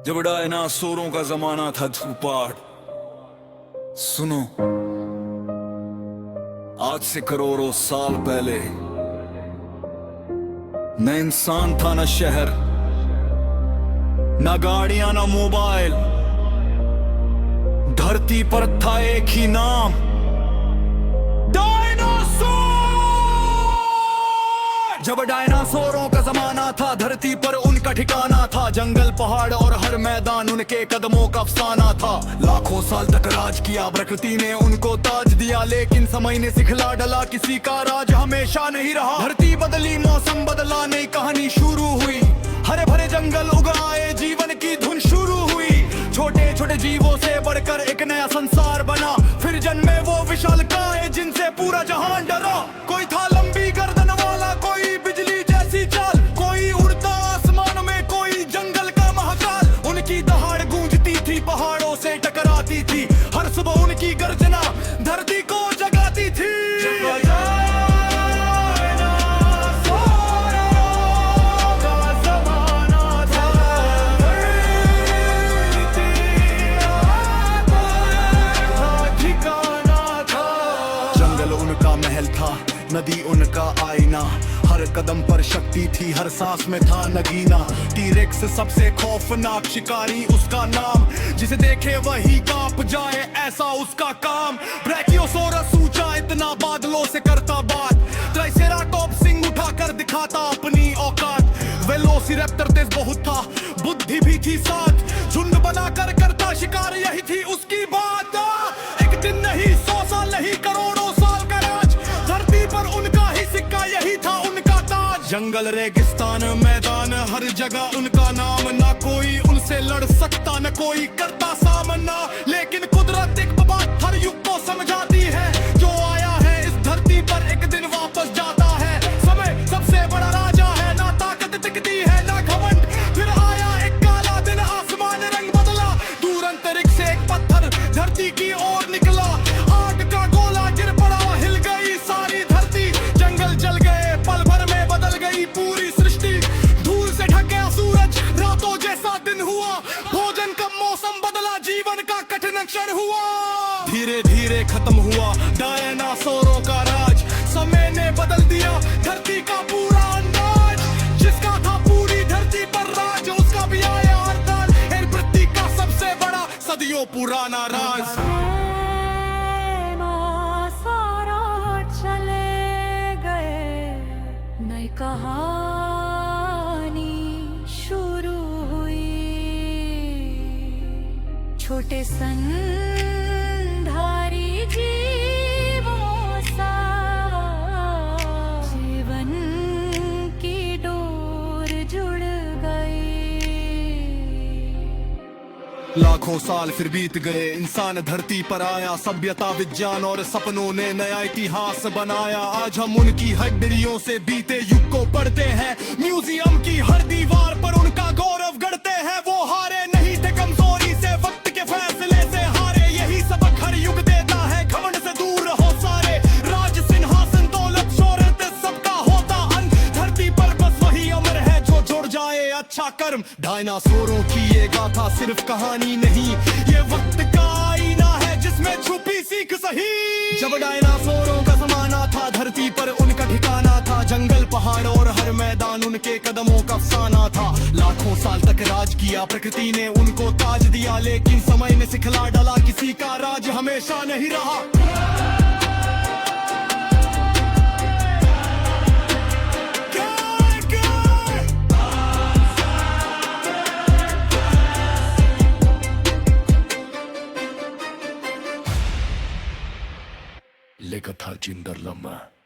जब डायनासोरों का जमाना था धूपाड़। सुनो, आज से करोड़ों साल पहले न इंसान था, न शहर, न गाड़ियां, न मोबाइल। धरती पर था एक ही नाम, डायनासोर। जब डायनासोरों का जमाना था, धरती पर उनका ठिकाना था। जंगल, पहाड़ और हर मैदान उनके कदमों का अफसाना था। लाखों साल तक राज किया, प्रकृति ने उनको ताज दिया। लेकिन समय ने सिखला डाला, किसी का राज हमेशा नहीं रहा। धरती बदली, मौसम बदला, नई कहानी शुरू हुई। हरे भरे जंगल उगाए, जीवन की धुन शुरू हुई। छोटे छोटे जीवों से बढ़कर एक नया संसार बना। फिर जन्मे वो विशालकाय, जिनसे पूरा जहान डरा। कोई था लंबी गर्दन वाला, कोई बिजली जैसी चाल, कोई उड़ता आसमान में, कोई जंगल का महाकाल। उनकी दहाड़ गूंजती थी, पहाड़ों से टकराती थी। हर सुबह उनकी गर्जना धरती को जगाती थी। नदी उनका आईना, हर कदम पर शक्ति थी, हर सांस में था नगीना। टी-रेक्स सबसे खौफनाक शिकारी, उसका नाम, जिसे देखे वही कांप जाए, ऐसा उसका काम। ब्रैकियोसोरस ऊंचा इतना, बादलों से करता बात। ट्राइसेराटॉप्स सिंग उठाकर दिखाता अपनी औकात। वेलोसिरैप्टर तेज बहुत था, बुद्धि भी थी साथ। झुंड बनाकर करता शिकार, यही थी उसकी बात। एक दिन नहीं, 100 साल नहीं, करोड़ों साल का राज। धरती पर उनका ही सिक्का, यही था उनका ताज। जंगल, रेगिस्तान, मैदान, हर जगह उनका नाम। ना कोई उनसे लड़ सकता, न कोई करता सामना। लेकिन कुदरत एक बात हर युग को समझाती है, जो आया है इस धरती पर एक दिन वापस जाता है। समय सबसे बड़ा राजा है, ना ताकत टिकती है, ना घमंड। फिर आया एक काला दिन, आसमान रंग बदला। दूर अंतरिक्ष से एक पत्थर धरती की ओर निकला। आग का गोला गिर पड़ा, हिल गई सारी धरती। जंगल जल गए, पल भर में बदल गई पूरी सृष्टि। धूल से ढक गया सूरज, रातों जैसा दिन हुआ। भोजन का मौसम बदला, जीवन का कठिन क्षण हुआ। धीरे धीरे खत्म हुआ डायनासोरों का राज। समय ने बदल दिया धरती का पूरा अंदाज। जिसका था पूरी धरती पर राज, उसका भी आया हड़ताल। पृथ्वी का सबसे बड़ा सदियों पुराना राज। कहानी शुरू हुई, छोटे संधारी जीवों सा। जीवन की डोर जुड़ गई। लाखों साल फिर बीत गए, इंसान धरती पर आया। सभ्यता, विज्ञान और सपनों ने नया इतिहास बनाया। आज हम उनकी हड्डियों से बीते युग को पढ़ते हैं। म्यूजियम की हर दीवार पर उनका गौरव गढ़ते हैं। वो हारे नहीं थे कमजोरी से, वक्त के फैसले से हारे। यही सबक हर युग देता है, घमंड से दूर रहो सारे। राज, सिंहासन, दौलत, शोहरत, सबका होता अंत। धरती पर बस वही अमर है, जो जुड़ जाए अच्छा कर्म। डायनासोरों की ये गाथा सिर्फ कहानी नहीं, ये वक्त का आईना है, जिसमें छुपी सीख सही। जब डायनासोरों का जमाना था, धरती पर उनका ठिकाना था। जंगल, पहाड़ और हर मैदान उनके कदमों का अफसाना था। लाखों साल तक राज किया, प्रकृति ने उनको ताज दिया। लेकिन समय ने सिखला डाला, किसी का राज हमेशा नहीं रहा। Legatha Cinderlama.